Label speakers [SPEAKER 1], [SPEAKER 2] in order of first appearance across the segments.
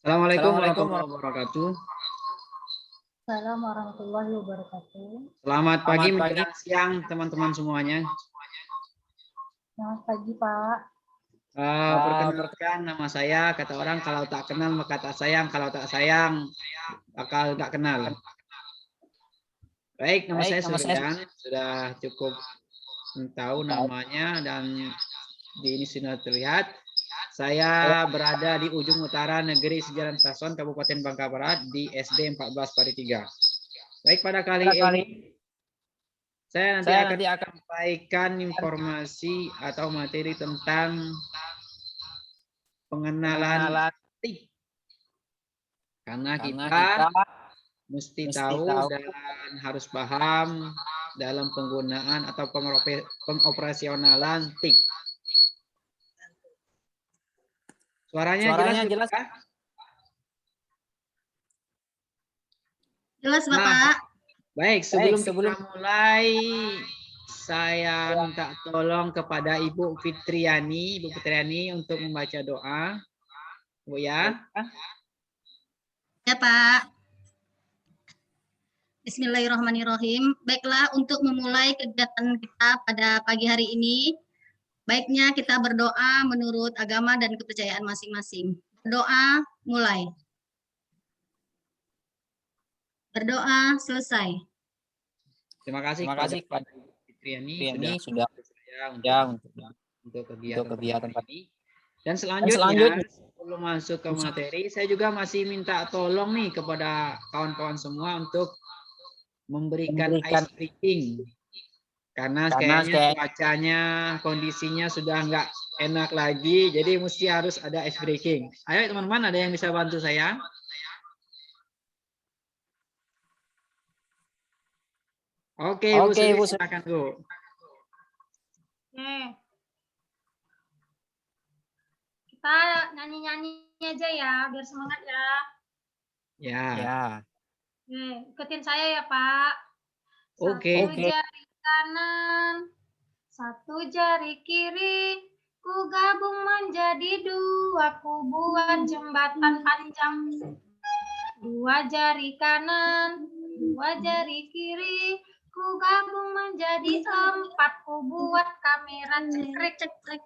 [SPEAKER 1] Assalamualaikum
[SPEAKER 2] Assalamualaikum
[SPEAKER 1] warahmatullahi wabarakatuh.
[SPEAKER 3] Assalamualaikum warahmatullahi wabarakatuh.
[SPEAKER 1] Selamat pagi
[SPEAKER 2] Selamat pagi.
[SPEAKER 1] menjelang siang teman-teman semuanya.
[SPEAKER 3] Selamat pagi, Pak.
[SPEAKER 1] Perkenalkan nama saya, kata orang kalau tak kenal maka tak sayang, kalau tak sayang bakal tak kenal. Baik, nama saya Suryan, sudah cukup tahu namanya dan di ini sudah terlihat. Saya berada di ujung utara Negeri Sejaran Sason, Kabupaten Bangka Barat di SD 14 Pari 3. Baik, pada kali ini saya nanti akan sampaikan informasi atau materi tentang pengenalan TIK. Karena kita mesti tahu dan harus paham dalam penggunaan atau pengoperasionalan TIK. Suaranya jelas?
[SPEAKER 3] Jelas, Bapak.
[SPEAKER 1] Baik, sebelum kita mulai, saya minta tolong kepada Ibu Fitriani, untuk membaca doa. Bu ya.
[SPEAKER 3] Ya, Pak. Bismillahirrahmanirrahim. Baiklah, untuk memulai kegiatan kita pada pagi hari ini, baiknya kita berdoa menurut agama dan kepercayaan masing-masing. Berdoa, mulai. Berdoa, selesai.
[SPEAKER 1] Terima kasih kepada Fitriani sudah untuk kegiatan ini. Dan selanjutnya, sebelum masuk ke materi, saya juga masih minta tolong nih kepada kawan-kawan semua untuk memberikan ice breaking. Karena kayaknya cuacanya, kondisinya sudah nggak enak lagi, jadi mesti harus ada ice breaking. Ayo teman-teman, ada yang bisa bantu saya? Oke, Bu, silakan Bu.
[SPEAKER 4] Kita nyanyi-nyanyi aja ya, biar semangat ya.
[SPEAKER 1] Ya.
[SPEAKER 4] Ikutin saya ya, Pak.
[SPEAKER 1] Oke.
[SPEAKER 4] Satu jari kanan, satu jari kiri, ku gabung menjadi dua, ku buat jembatan panjang. Dua jari kanan, dua jari kiri, ku gabung menjadi empat, ku buat kamera cekrek-cekrek.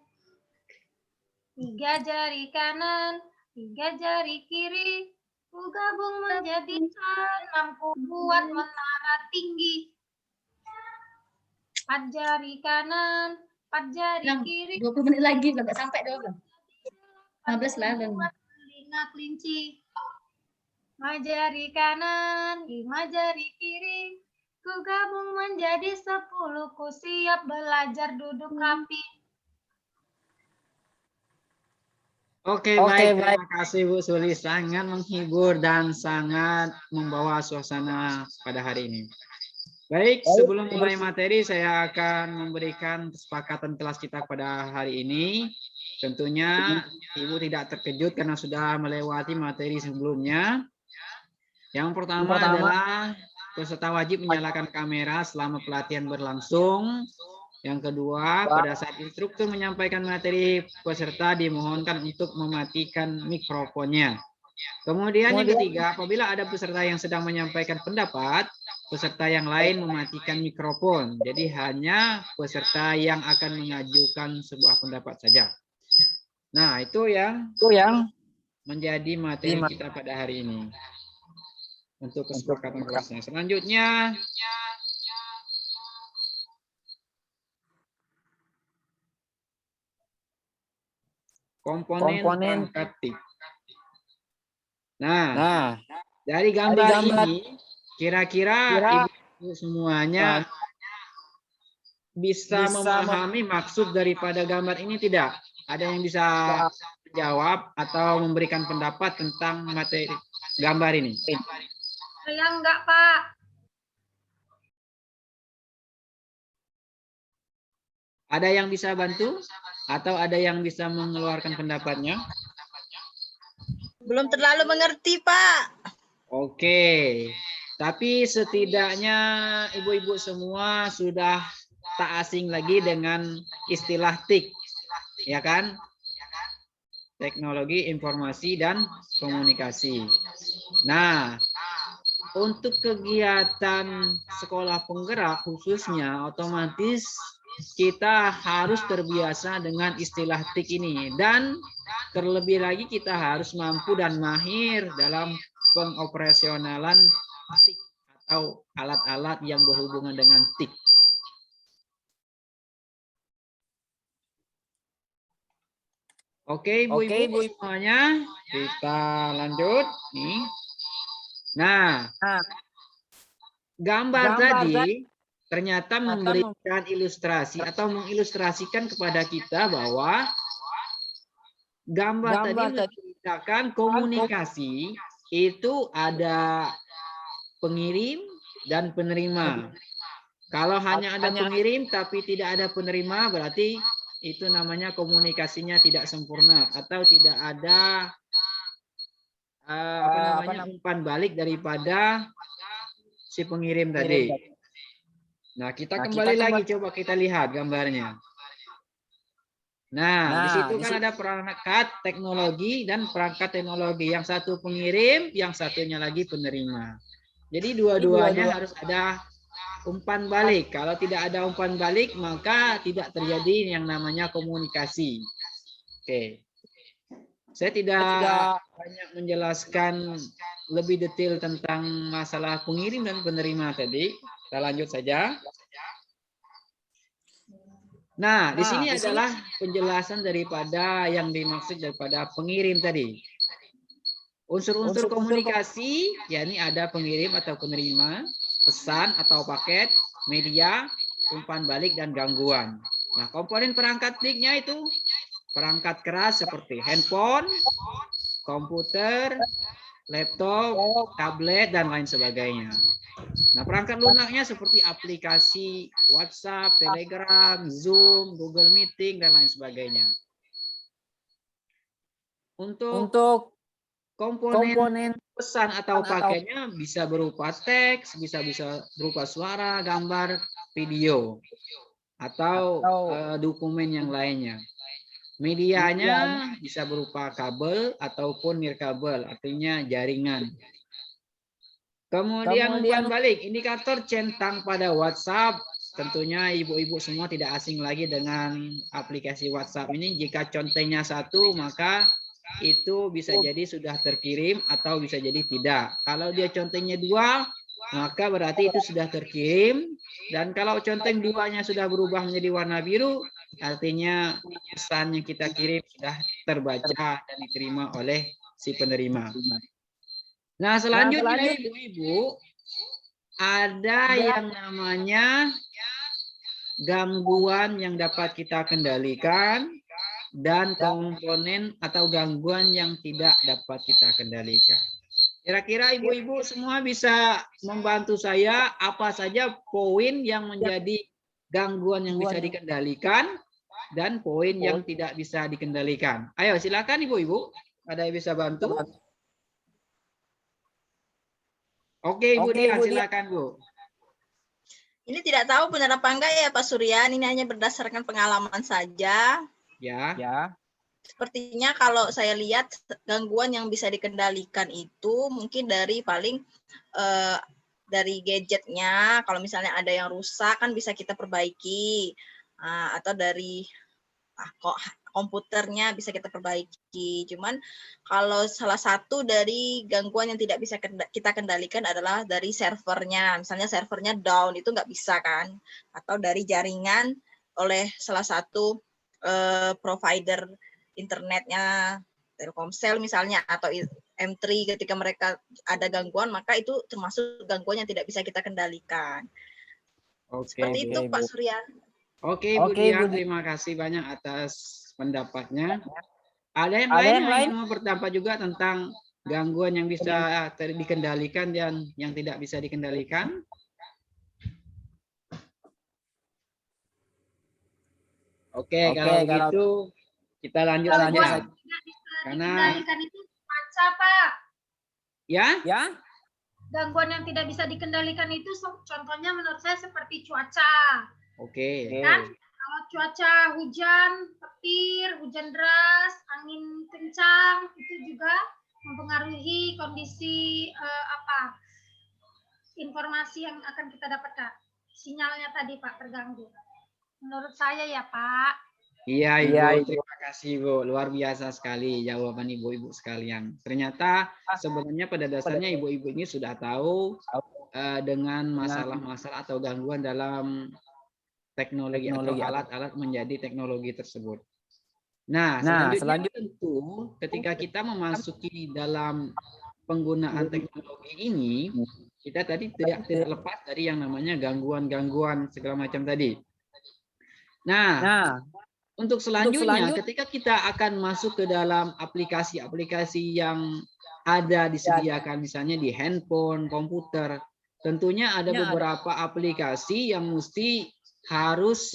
[SPEAKER 4] Tiga jari kanan, tiga jari kiri, ku gabung menjadi enam, ku buat menara tinggi. Empat jari kanan, empat jari kiri.
[SPEAKER 3] 20 menit lagi, nggak sampai dong. 15 lah.
[SPEAKER 4] Telinga kelinci. 5 jari kanan, 5 jari kiri, ku gabung menjadi 10, ku siap belajar duduk rapi.
[SPEAKER 1] Oke, baik. Terima kasih Bu Suli, sangat menghibur dan sangat membawa suasana pada hari ini. Baik, sebelum mulai materi saya akan memberikan kesepakatan kelas kita pada hari ini. Tentunya Ibu tidak terkejut karena sudah melewati materi sebelumnya. Yang pertama adalah peserta wajib menyalakan kamera selama pelatihan berlangsung. Yang kedua, pada saat instruktur menyampaikan materi, peserta dimohonkan untuk mematikan mikrofonnya. Kemudian yang ketiga, apabila ada peserta yang sedang menyampaikan pendapat, peserta yang lain mematikan mikrofon. Jadi hanya peserta yang akan mengajukan sebuah pendapat saja. Nah, itu yang menjadi materi kita pada hari ini. Untuk kesepakatan kelasnya. Selanjutnya, komponen perangkat TIK. Nah, dari gambar ini, kira-kira Ibu semuanya bisa memahami maksud daripada gambar ini tidak? Ada yang bisa jawab atau memberikan pendapat tentang materi gambar ini?
[SPEAKER 4] Saya enggak, Pak.
[SPEAKER 1] Ada yang bisa bantu? Atau ada yang bisa mengeluarkan pendapatnya?
[SPEAKER 5] Belum terlalu mengerti, Pak.
[SPEAKER 1] Oke. Tapi setidaknya ibu-ibu semua sudah tak asing lagi dengan istilah TIK. Ya kan? teknologi informasi dan komunikasi. Nah, untuk kegiatan sekolah penggerak khususnya otomatis kita harus terbiasa dengan istilah TIK ini, dan terlebih lagi kita harus mampu dan mahir dalam pengoperasionalan TIK atau alat-alat yang berhubungan dengan TIK. Oke, ibu-ibu semuanya, kita lanjut nih. Nah, gambar tadi ternyata memberikan ilustrasi atau mengilustrasikan kepada kita bahwa gambar tadi menceritakan komunikasi itu ada pengirim dan penerima. Kalau hanya ada pengirim tapi tidak ada penerima, berarti itu namanya komunikasinya tidak sempurna atau tidak ada umpan balik daripada si pengirim tadi. Nah, kita kembali lagi, coba kita lihat gambarnya. Nah, di situ kan ada perangkat teknologi dan perangkat teknologi. Yang satu pengirim, yang satunya lagi penerima. Jadi dua-duanya harus ada umpan balik. Kalau tidak ada umpan balik, maka tidak terjadi yang namanya komunikasi. Oke. Saya tidak banyak menjelaskan lebih detail tentang masalah pengirim dan penerima tadi. Kita lanjut saja. Nah, di sini adalah penjelasan daripada yang dimaksud daripada pengirim tadi. Unsur-unsur komunikasi, yakni ada pengirim atau penerima, pesan atau paket, media, umpan balik, dan gangguan. Nah, komponen perangkat TIK-nya itu perangkat keras seperti handphone, komputer, laptop, tablet, dan lain sebagainya. Nah, perangkat lunaknya seperti aplikasi WhatsApp, Telegram, Zoom, Google Meeting, dan lain sebagainya. Untuk komponen pesan atau paketnya bisa berupa teks, bisa berupa suara, gambar, video, atau dokumen yang lainnya. Medianya bisa berupa kabel ataupun nirkabel, artinya jaringan. Kemudian umpan balik, indikator centang pada WhatsApp. Tentunya ibu-ibu semua tidak asing lagi dengan aplikasi WhatsApp ini. Jika contengnya satu, maka itu bisa jadi sudah terkirim atau bisa jadi tidak. Kalau dia contengnya dua, maka berarti itu sudah terkirim. Dan kalau conteng duanya sudah berubah menjadi warna biru, artinya pesan yang kita kirim sudah terbaca dan diterima oleh si penerima. Nah, selanjutnya ibu-ibu, ada yang namanya gangguan yang dapat kita kendalikan dan komponen atau gangguan yang tidak dapat kita kendalikan. Kira-kira ibu-ibu semua bisa membantu saya apa saja poin yang menjadi gangguan yang bisa dikendalikan dan poin yang tidak bisa dikendalikan. Ayo silakan ibu-ibu, ada yang bisa bantu? Oke, Ibu Dia, silakan Bu.
[SPEAKER 5] Ini tidak tahu benar apa enggak ya Pak Suryan, ini hanya berdasarkan pengalaman saja.
[SPEAKER 1] Ya.
[SPEAKER 5] Sepertinya kalau saya lihat gangguan yang bisa dikendalikan itu mungkin dari paling dari gadgetnya. Kalau misalnya ada yang rusak kan bisa kita perbaiki, atau dari komputernya bisa kita perbaiki. Cuman kalau salah satu dari gangguan yang tidak bisa kita kendalikan adalah dari servernya. Misalnya servernya down, itu nggak bisa kan. Atau dari jaringan oleh salah satu provider internetnya, Telkomsel misalnya, atau M3 ketika mereka ada gangguan, maka itu termasuk gangguan yang tidak bisa kita kendalikan. Seperti itu Pak Suryan.
[SPEAKER 1] Oke, Bu Dia, terima kasih banyak atas pendapatnya. Ada yang lain yang mau berpendapat juga tentang gangguan yang bisa dikendalikan dan yang tidak bisa dikendalikan? Oke, kalau begitu kita lanjut saja. Karena
[SPEAKER 4] dikendalikan itu cuaca, Pak.
[SPEAKER 1] Ya?
[SPEAKER 4] Gangguan yang tidak bisa dikendalikan itu contohnya menurut saya seperti cuaca.
[SPEAKER 1] Oke.
[SPEAKER 4] Kan? Kalau cuaca hujan, petir, hujan deras, angin kencang, juga mempengaruhi kondisi informasi yang akan kita dapatkan. Sinyalnya tadi Pak terganggu. Menurut saya ya Pak.
[SPEAKER 1] Iya Ibu, terima kasih Bu. Luar biasa sekali jawaban ibu-ibu sekalian. Ternyata sebenarnya pada dasarnya ibu-ibu ini sudah tahu dengan masalah-masalah atau gangguan dalam teknologi atau alat-alat menjadi teknologi tersebut. Nah, selanjutnya tentu ketika kita memasuki dalam penggunaan teknologi ini, kita tadi tidak lepas dari yang namanya gangguan-gangguan segala macam tadi. Nah, untuk selanjutnya, ketika kita akan masuk ke dalam aplikasi-aplikasi yang ada disediakan misalnya di handphone, komputer, tentunya ada beberapa aplikasi yang mesti harus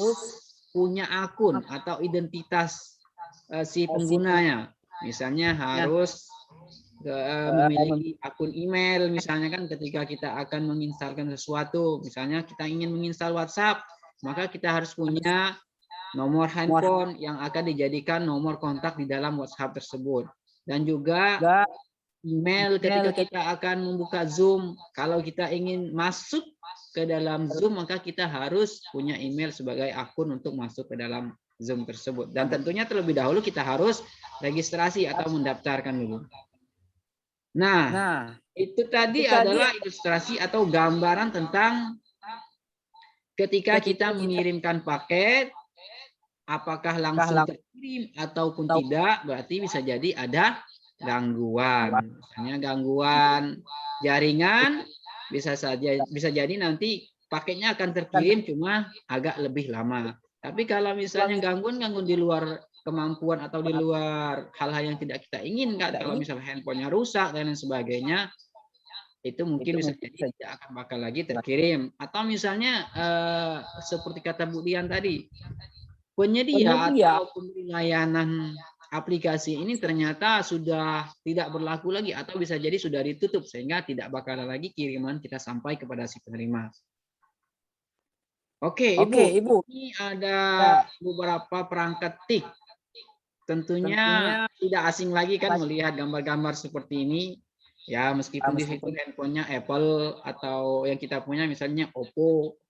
[SPEAKER 1] punya akun atau identitas si penggunanya. Misalnya harus memiliki akun email, misalnya kan ketika kita akan menginstalkan sesuatu, misalnya kita ingin menginstal WhatsApp, maka kita harus punya nomor handphone yang akan dijadikan nomor kontak di dalam WhatsApp tersebut. Dan juga email ketika kita akan membuka Zoom. Kalau kita ingin masuk ke dalam Zoom, maka kita harus punya email sebagai akun untuk masuk ke dalam Zoom tersebut. Dan tentunya terlebih dahulu kita harus registrasi atau mendaftarkan dulu. Nah, itu tadi adalah ilustrasi atau gambaran tentang ketika kita mengirimkan paket, apakah langsung terkirim ataupun tidak, berarti bisa jadi ada gangguan. Misalnya gangguan jaringan, bisa jadi nanti paketnya akan terkirim cuma agak lebih lama. Tapi kalau misalnya gangguan di luar kemampuan atau di luar hal-hal yang tidak kita inginkan, kalau misalnya handphonenya rusak dan lain sebagainya, itu mungkin bisa jadi tidak akan bakal lagi terkirim. Atau misalnya seperti kata Bu Dian tadi, penyedia atau pemberi layanan aplikasi ini ternyata sudah tidak berlaku lagi atau bisa jadi sudah ditutup sehingga tidak bakal lagi kiriman kita sampai kepada si penerima. Oke, Ibu. Ini ada beberapa perangkat TIK. Tentunya tidak asing lagi kan melihat gambar-gambar seperti ini. Ya, meskipun di situ handphonenya Apple atau yang kita punya misalnya Oppo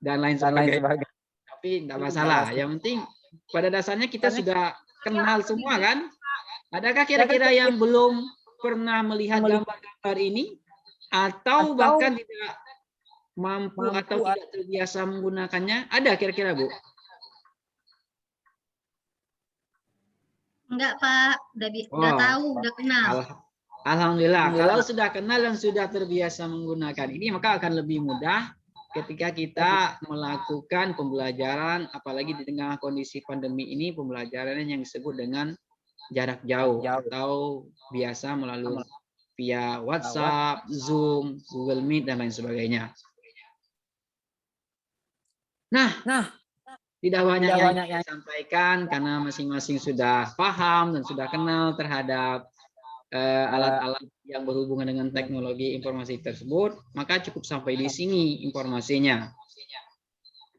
[SPEAKER 1] dan lain sebagainya. Tapi tidak masalah. Yang penting pada dasarnya kita sudah kenal semua kan? Adakah kira-kira yang belum pernah melihat gambar-gambar ini atau bahkan tidak mampu atau tidak terbiasa menggunakannya? Ada kira-kira Bu?
[SPEAKER 3] Enggak Pak, udah tahu, udah kenal.
[SPEAKER 1] Alhamdulillah. Kalau sudah kenal dan sudah terbiasa menggunakan ini, maka akan lebih mudah ketika kita melakukan pembelajaran, apalagi di tengah kondisi pandemi ini, pembelajaran yang disebut dengan jarak jauh atau biasa melalui via WhatsApp, Zoom, Google Meet, dan lain sebagainya. Nah, tidak banyak yang saya sampaikan karena masing-masing sudah paham dan sudah kenal terhadap alat-alat yang berhubungan dengan teknologi informasi tersebut, maka cukup sampai di sini informasinya.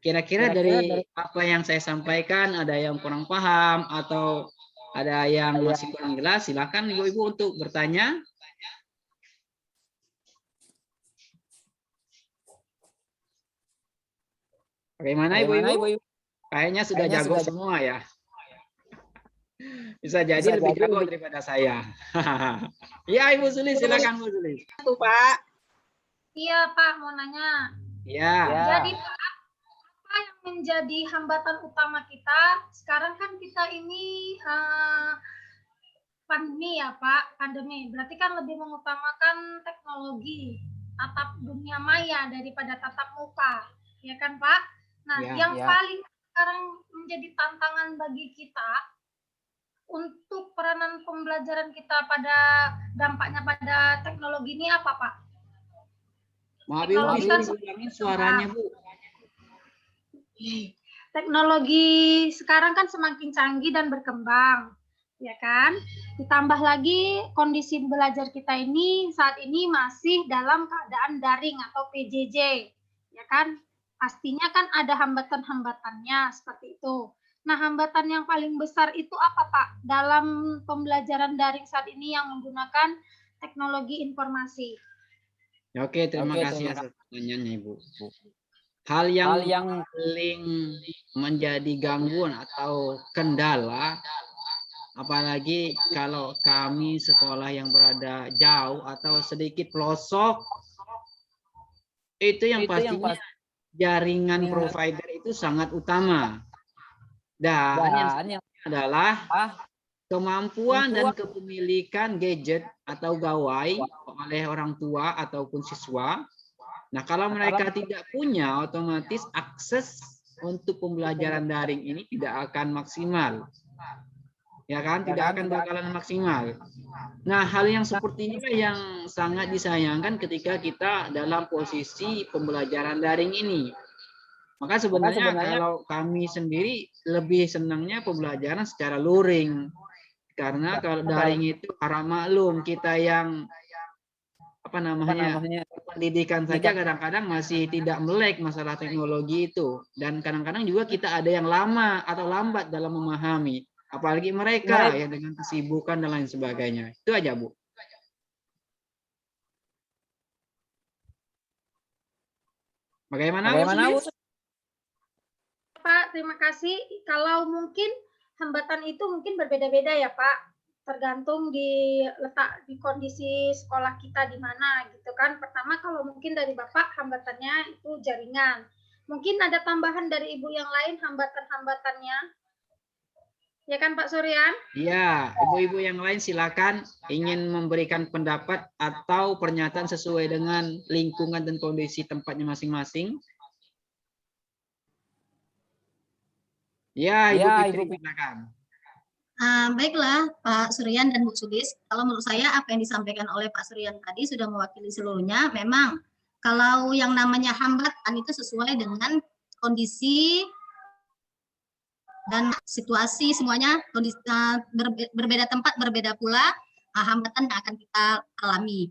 [SPEAKER 1] Kira-kira dari apa yang saya sampaikan ada yang kurang paham atau ada yang masih kurang jelas, silakan Ibu-ibu untuk bertanya. Bagaimana Ibu-ibu? Kayaknya sudah jago semua ya. Bisa jadi lebih jago daripada saya. Ya Ibu Sulis, silakan Bu Sulis.
[SPEAKER 5] Pak.
[SPEAKER 4] Iya Pak, mau nanya.
[SPEAKER 1] Ya.
[SPEAKER 4] Jadi Pak, apa yang menjadi hambatan utama kita? Sekarang kan kita ini pandemi ya Pak, pandemi. Berarti kan lebih mengutamakan teknologi, tatap dunia maya daripada tatap muka, ya kan Pak? Nah, yang paling sekarang menjadi tantangan bagi kita untuk peranan pembelajaran kita pada dampaknya pada teknologi ini apa Pak?
[SPEAKER 1] Maaf Ibu, bisa diulangin suaranya Bu.
[SPEAKER 4] Teknologi sekarang kan semakin canggih dan berkembang, ya kan? Ditambah lagi kondisi belajar kita ini saat ini masih dalam keadaan daring atau PJJ, ya kan? Pastinya kan ada hambatan-hambatannya seperti itu. Nah, hambatan yang paling besar itu apa, Pak, dalam pembelajaran daring saat ini yang menggunakan teknologi informasi?
[SPEAKER 1] Oke, terima kasih atas pertanyaannya, Ibu. Hal yang paling menjadi gangguan atau kendala, apalagi kalau kami sekolah yang berada jauh atau sedikit pelosok, itu yang pastinya jaringan provider itu sangat utama. Dan yang adalah kemampuan dan kepemilikan gadget atau gawai oleh orang tua ataupun siswa. Nah, kalau mereka tidak punya, otomatis akses untuk pembelajaran daring ini tidak akan maksimal. Ya kan, tidak akan bakalan maksimal. Nah, hal yang seperti ini yang sangat disayangkan ketika kita dalam posisi pembelajaran daring ini. Maka sebenarnya kalau kami sendiri lebih senangnya pembelajaran secara luring. Karena kalau daring itu harap maklum, kita yang pendidikan saja kadang-kadang masih tidak melek masalah teknologi itu. Dan kadang-kadang juga kita ada yang lama atau lambat dalam memahami. Apalagi mereka yang dengan kesibukan dan lain sebagainya. Itu aja, Bu. Bagaimana, Bu?
[SPEAKER 4] Pak, terima kasih. Kalau mungkin hambatan itu mungkin berbeda-beda ya, Pak. Tergantung di letak di kondisi sekolah kita di mana gitu kan. Pertama kalau mungkin dari Bapak hambatannya itu jaringan. Mungkin ada tambahan dari Ibu yang lain hambatan-hambatannya. Ya kan Pak Suryan?
[SPEAKER 1] Iya, ibu-ibu yang lain silakan ingin memberikan pendapat atau pernyataan sesuai dengan lingkungan dan kondisi tempatnya masing-masing. Ya, Ibu Fitri, silakan.
[SPEAKER 3] Baiklah Pak Suryan dan Bu Sulis, kalau menurut saya apa yang disampaikan oleh Pak Suryan tadi sudah mewakili seluruhnya. Memang kalau yang namanya hambatan itu sesuai dengan kondisi dan situasi semuanya, berbeda tempat, berbeda pula hambatan yang akan kita alami.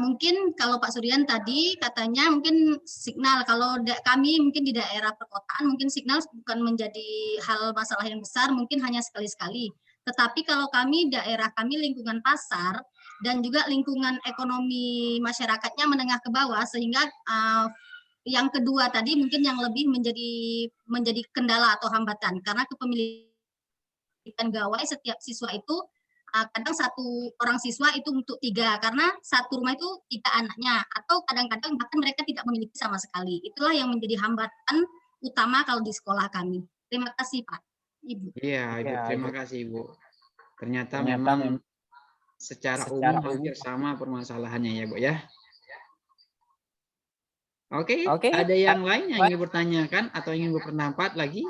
[SPEAKER 3] Mungkin kalau Pak Suryan tadi katanya mungkin signal, kalau kami mungkin di daerah perkotaan mungkin signal bukan menjadi hal masalah yang besar, mungkin hanya sekali-sekali. Tetapi kalau kami daerah kami lingkungan pasar dan juga lingkungan ekonomi masyarakatnya menengah ke bawah, sehingga yang kedua tadi mungkin yang lebih menjadi kendala atau hambatan karena kepemilikan gawai setiap siswa itu kadang satu orang siswa itu untuk 3 karena satu rumah itu 3 anaknya atau kadang-kadang bahkan mereka tidak memiliki sama sekali. Itulah yang menjadi hambatan utama kalau di sekolah kami. Terima kasih Pak, Ibu.
[SPEAKER 1] Iya, Ibu, terima kasih, Ibu. Ternyata memang secara umum hampir sama permasalahannya ya, Bu ya. Oke, ada yang lain yang ingin bertanyakan atau ingin berpendapat lagi?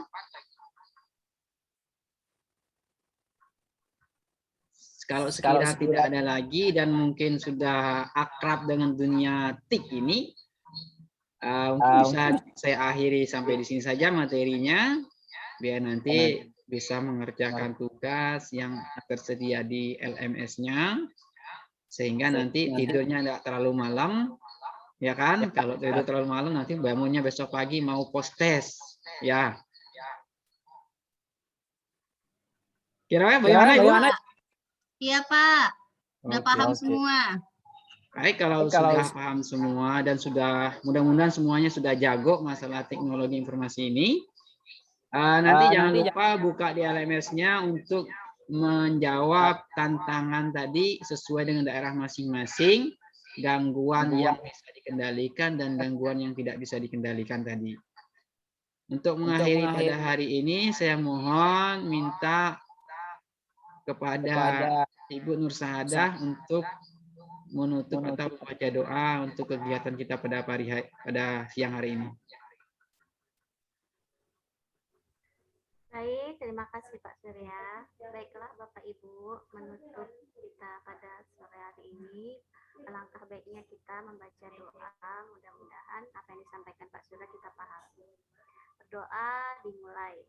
[SPEAKER 1] Kalau sekiranya tidak ada lagi dan mungkin sudah akrab dengan dunia TIK ini, mungkin bisa saya akhiri sampai di sini saja materinya, biar nanti bisa mengerjakan tugas yang tersedia di LMS-nya, sehingga nanti tidurnya tidak terlalu malam, ya kan? Kalau tidur terlalu malam nanti bangunnya besok pagi mau post test, ya. Kira-kira bagaimana, Ibu?
[SPEAKER 3] Iya Pak, udah paham semua.
[SPEAKER 1] Baik, kalau sudah paham semua dan sudah mudah-mudahan semuanya sudah jago masalah teknologi informasi ini, nanti jangan lupa buka di LMS-nya untuk menjawab tantangan tadi sesuai dengan daerah masing-masing, gangguan yang bisa dikendalikan dan gangguan yang tidak bisa dikendalikan tadi. Untuk mengakhiri pada hari ini, saya mohon minta kepada Ibu Nur Sahadah untuk menutup atau membaca doa untuk kegiatan kita pada siang hari ini.
[SPEAKER 2] Baik, terima kasih Pak Surya. Baiklah Bapak Ibu, menutup kita pada sore hari ini. Alangkah baiknya kita membaca doa, mudah-mudahan apa yang disampaikan Pak Surya kita pahami. Berdoa dimulai.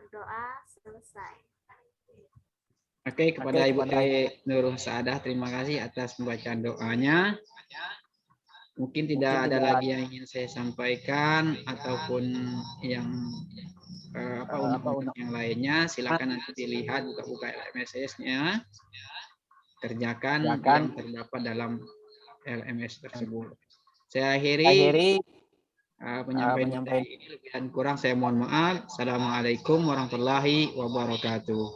[SPEAKER 2] Berdoa selesai.
[SPEAKER 1] Oke, kepada Ibu Nurul Saadah, terima kasih atas pembacaan doanya. Mungkin tidak ada lagi yang ingin saya sampaikan ataupun yang undang-undang yang lainnya. Silakan nanti dilihat, buka-buka LMS-nya, kerjakan yang terdapat dalam LMS tersebut. Saya akhiri penyampaian materi ini, lebih dan kurang saya mohon maaf. Assalamualaikum warahmatullahi wabarakatuh.